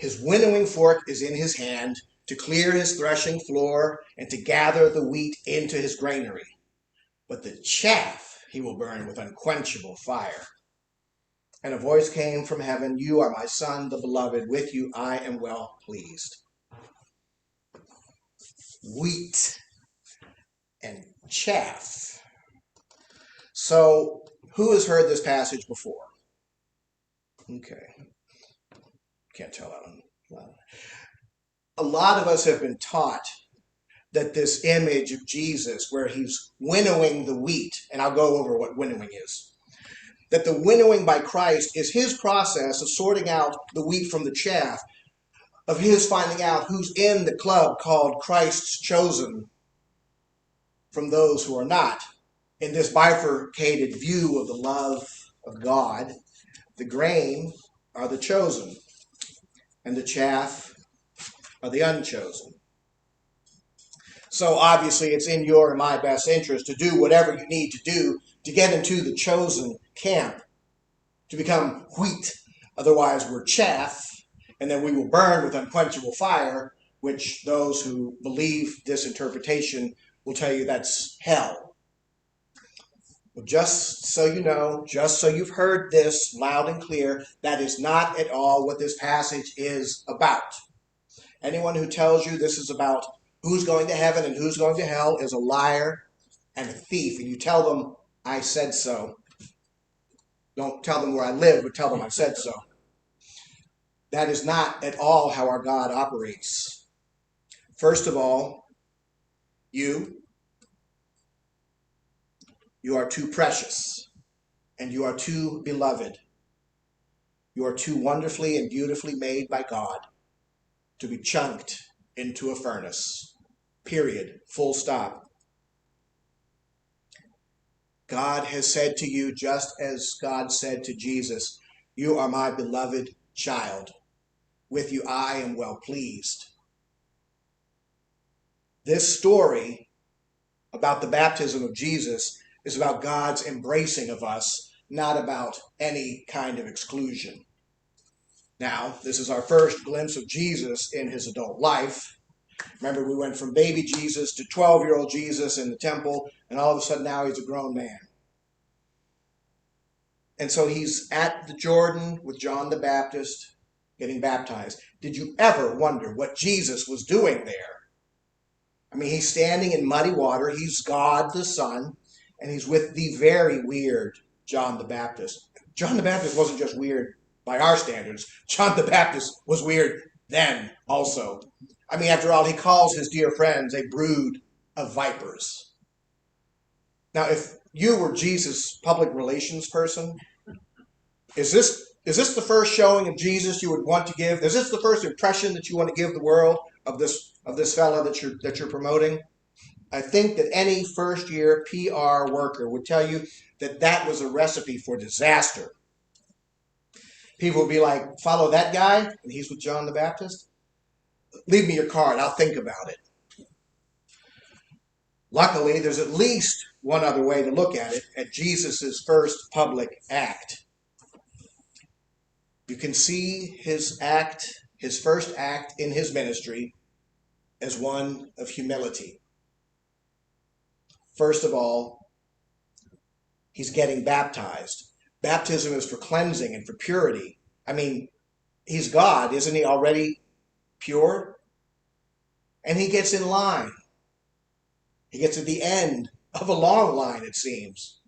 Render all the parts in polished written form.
His winnowing fork is in his hand to clear his threshing floor and to gather the wheat into his granary. But the chaff he will burn with unquenchable fire. And a voice came from heaven, "You are my son, the beloved. With you I am well pleased." Wheat and chaff. So, who has heard this passage before? Okay. Can't tell that one. A lot of us have been taught that this image of Jesus, where he's winnowing the wheat, and I'll go over what winnowing is, that the winnowing by Christ is his process of sorting out the wheat from the chaff, of his finding out who's in the club called Christ's chosen from those who are not. In this bifurcated view of the love of God, the grain are the chosen, and the chaff are the unchosen. So obviously it's in your and my best interest to do whatever you need to do to get into the chosen camp, to become wheat. Otherwise we're chaff, and then we will burn with unquenchable fire, which those who believe this interpretation will tell you that's hell. Well, just so you know, just so you've heard this loud and clear, that is not at all what this passage is about. Anyone who tells you this is about who's going to heaven and who's going to hell is a liar and a thief. And you tell them, "I said so." Don't tell them where I live, but tell them I said so. That is not at all how our God operates. First of all, you are too precious, and you are too beloved. You are too wonderfully and beautifully made by God to be chunked into a furnace. Period. Full stop. God has said to you, just as God said to Jesus, "You are my beloved child. With you I am well pleased." This story about the baptism of Jesus is about God's embracing of us, not about any kind of exclusion. Now, this is our first glimpse of Jesus in his adult life. Remember, we went from baby Jesus to 12-year-old Jesus in the temple, and all of a sudden now he's a grown man. And so he's at the Jordan with John the Baptist, getting baptized. Did you ever wonder what Jesus was doing there? I mean, he's standing in muddy water. He's God the Son, and he's with the very weird John the Baptist. John the Baptist wasn't just weird by our standards. John the Baptist was weird then also. I mean, after all, he calls his dear friends a brood of vipers. Now, if you were Jesus' public relations person, is this the first showing of Jesus you would want to give? Is this the first impression that you want to give the world of this fellow that you're promoting? I think that any first-year PR worker would tell you that was a recipe for disaster. People would be like, "Follow that guy, and he's with John the Baptist? Leave me your card, I'll think about it." Luckily, there's at least one other way to look at it, at Jesus' first public act. You can see his first act in his ministry, as one of humility. First of all, he's getting baptized. Baptism is for cleansing and for purity. I mean, he's God, isn't he already pure? And he gets in line. He gets at the end of a long line, it seems.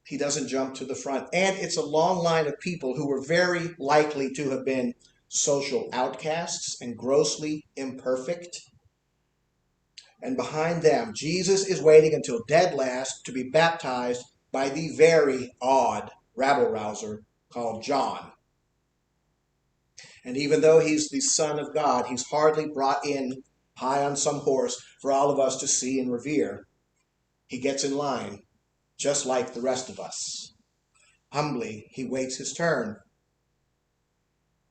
He doesn't jump to the front. And it's a long line of people who were very likely to have been social outcasts and grossly imperfect. And behind them, Jesus is waiting until dead last to be baptized by the very odd rabble-rouser called John. And even though he's the Son of God, he's hardly brought in high on some horse for all of us to see and revere. He gets in line, just like the rest of us. Humbly, he waits his turn.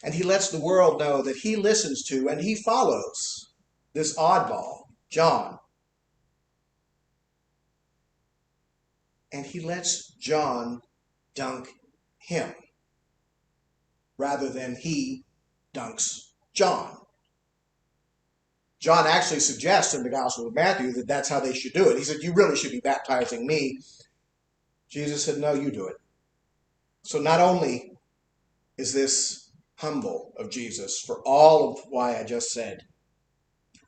And he lets the world know that he listens to and he follows this oddball, John. And he lets John dunk him, rather than he dunks John. John actually suggests in the Gospel of Matthew that that's how they should do it. He said, you really should be baptizing me. Jesus said, no, you do it. So not only is this humble of Jesus for all of why I just said,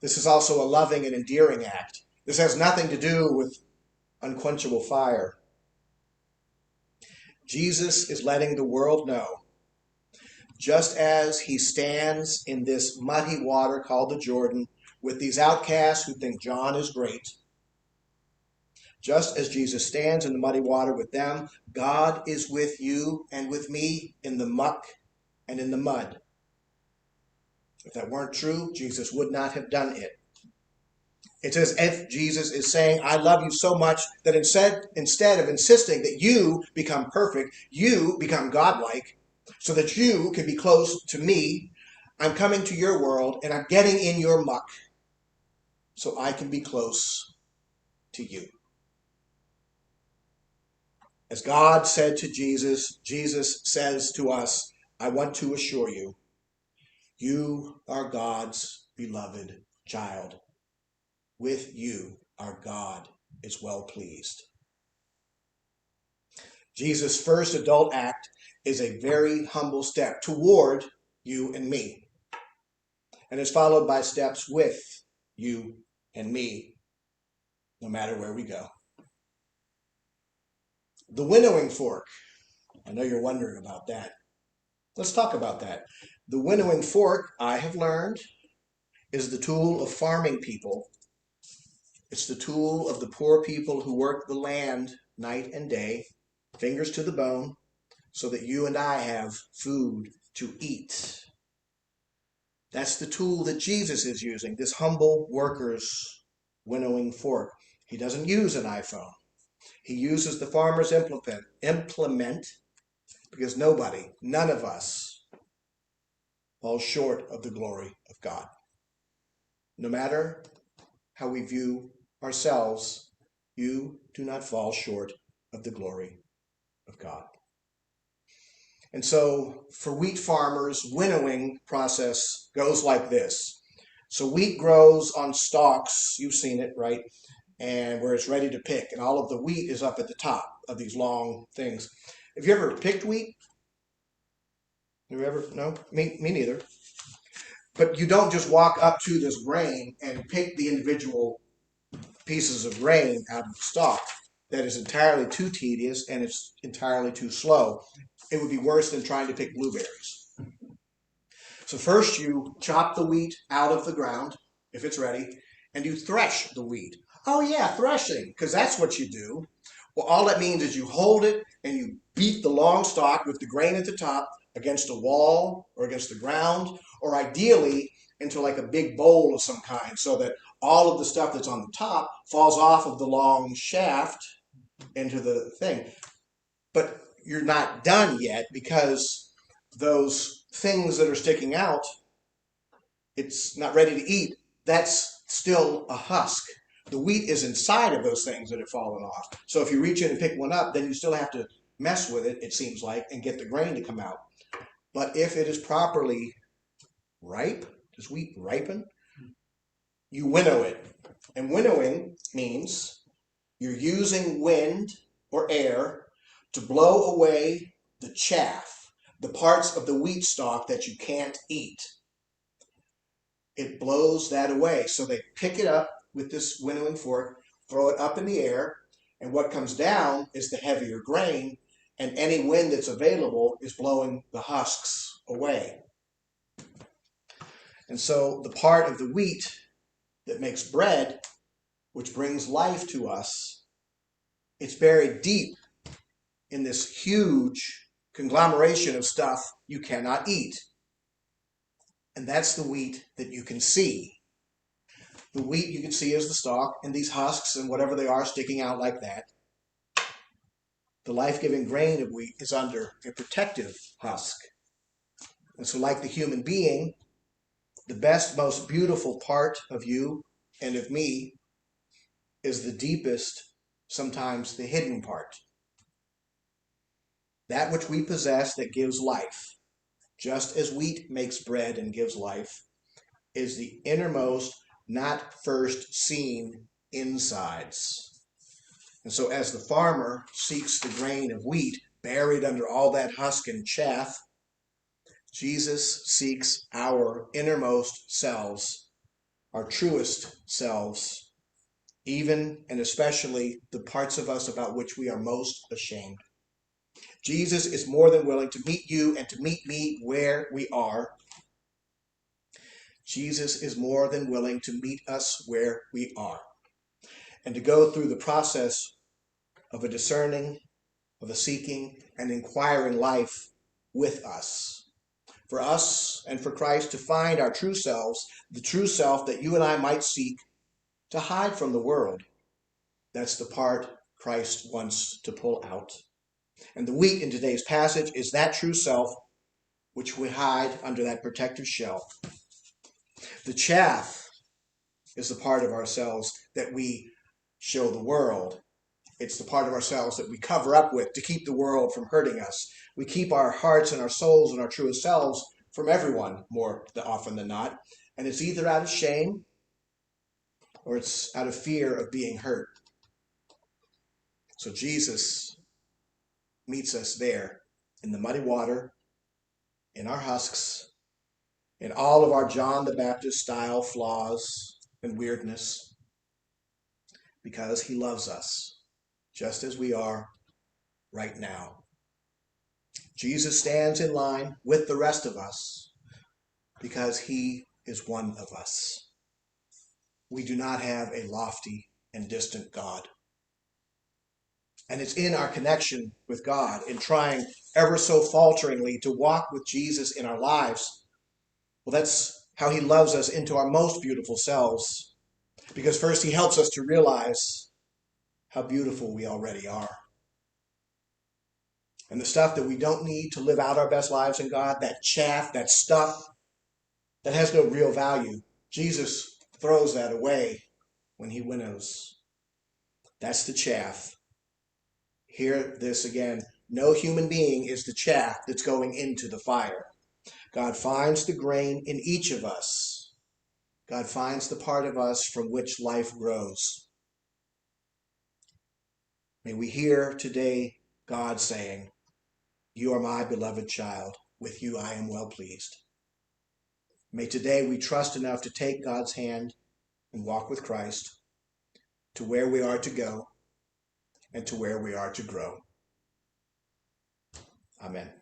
this is also a loving and endearing act. This has nothing to do with unquenchable fire. Jesus is letting the world know, just as he stands in this muddy water called the Jordan with these outcasts who think John is great, just as Jesus stands in the muddy water with them, God is with you and with me in the muck and in the mud. If that weren't true, Jesus would not have done it. It's as if Jesus is saying, I love you so much that instead of insisting that you become perfect, you become godlike, so that you can be close to me, I'm coming to your world and I'm getting in your muck so I can be close to you. As God said to Jesus, Jesus says to us, I want to assure you, you are God's beloved child. With you, our God is well pleased. Jesus' first adult act is a very humble step toward you and me, and is followed by steps with you and me, no matter where we go. The winnowing fork. I know you're wondering about that. Let's talk about that. The winnowing fork, I have learned, is the tool of farming people. It's the tool of the poor people who work the land night and day, fingers to the bone, so that you and I have food to eat. That's the tool that Jesus is using, this humble worker's winnowing fork. He doesn't use an iPhone. He uses the farmer's implement because none of us, falls short of the glory of God. No matter how we view ourselves, you do not fall short of the glory of God. And so for wheat farmers, winnowing process goes like this. So wheat grows on stalks, you've seen it, right? And where it's ready to pick, and all of the wheat is up at the top of these long things. Have you ever picked wheat? Have you ever? No? Me neither. But you don't just walk up to this grain and pick the individual pieces of grain out of the stalk. That is entirely too tedious and it's entirely too slow. It would be worse than trying to pick blueberries. So first you chop the wheat out of the ground, if it's ready, and you thresh the wheat. Oh yeah, threshing, because that's what you do. Well, all that means is you hold it and you beat the long stalk with the grain at the top against a wall or against the ground, or ideally into like a big bowl of some kind, so that all of the stuff that's on the top falls off of the long shaft into the thing. But you're not done yet, because those things that are sticking out, it's not ready to eat. That's still a husk. The wheat is inside of those things that have fallen off. So if you reach in and pick one up, then you still have to mess with it, it seems like, and get the grain to come out. But if it is properly ripe, does wheat ripen? You winnow it. And winnowing means you're using wind or air to blow away the chaff, the parts of the wheat stalk that you can't eat. It blows that away. So they pick it up with this winnowing fork, throw it up in the air, and what comes down is the heavier grain, and any wind that's available is blowing the husks away. And so the part of the wheat that makes bread, which brings life to us, it's buried deep in this huge conglomeration of stuff you cannot eat. And that's the wheat that you can see. The wheat you can see is the stalk, and these husks and whatever they are sticking out like that. The life-giving grain of wheat is under a protective husk. And so like the human being, the best, most beautiful part of you and of me is the deepest, sometimes the hidden part. That which we possess that gives life. just as wheat makes bread and gives life, is the innermost, not first seen insides. And so as the farmer seeks the grain of wheat buried under all that husk and chaff, Jesus seeks our innermost selves, our truest selves, even and especially the parts of us about which we are most ashamed. Jesus is more than willing to meet you and to meet me where we are. Jesus is more than willing to meet us where we are and to go through the process of a discerning, of a seeking, and inquiring life with us. For us and for Christ to find our true selves, the true self that you and I might seek to hide from the world. That's the part Christ wants to pull out. And the wheat in today's passage is that true self which we hide under that protective shell. The chaff is the part of ourselves that we show the world. It's the part of ourselves that we cover up with to keep the world from hurting us. We keep our hearts and our souls and our truest selves from everyone more often than not. And it's either out of shame or it's out of fear of being hurt. So Jesus meets us there in the muddy water, in our husks, in all of our John the Baptist style flaws and weirdness, because he loves us just as we are right now. Jesus stands in line with the rest of us because he is one of us. We do not have a lofty and distant God. And it's in our connection with God, in trying ever so falteringly to walk with Jesus in our lives. Well, that's how he loves us into our most beautiful selves. Because first he helps us to realize how beautiful we already are. And the stuff that we don't need to live out our best lives in God, that chaff, that stuff that has no real value, Jesus throws that away when he winnows. That's the chaff. Hear this again. No human being is the chaff that's going into the fire. God finds the grain in each of us. God finds the part of us from which life grows. May we hear today God saying, "You are my beloved child. With you I am well pleased." May today we trust enough to take God's hand and walk with Christ to where we are to go and to where we are to grow. Amen.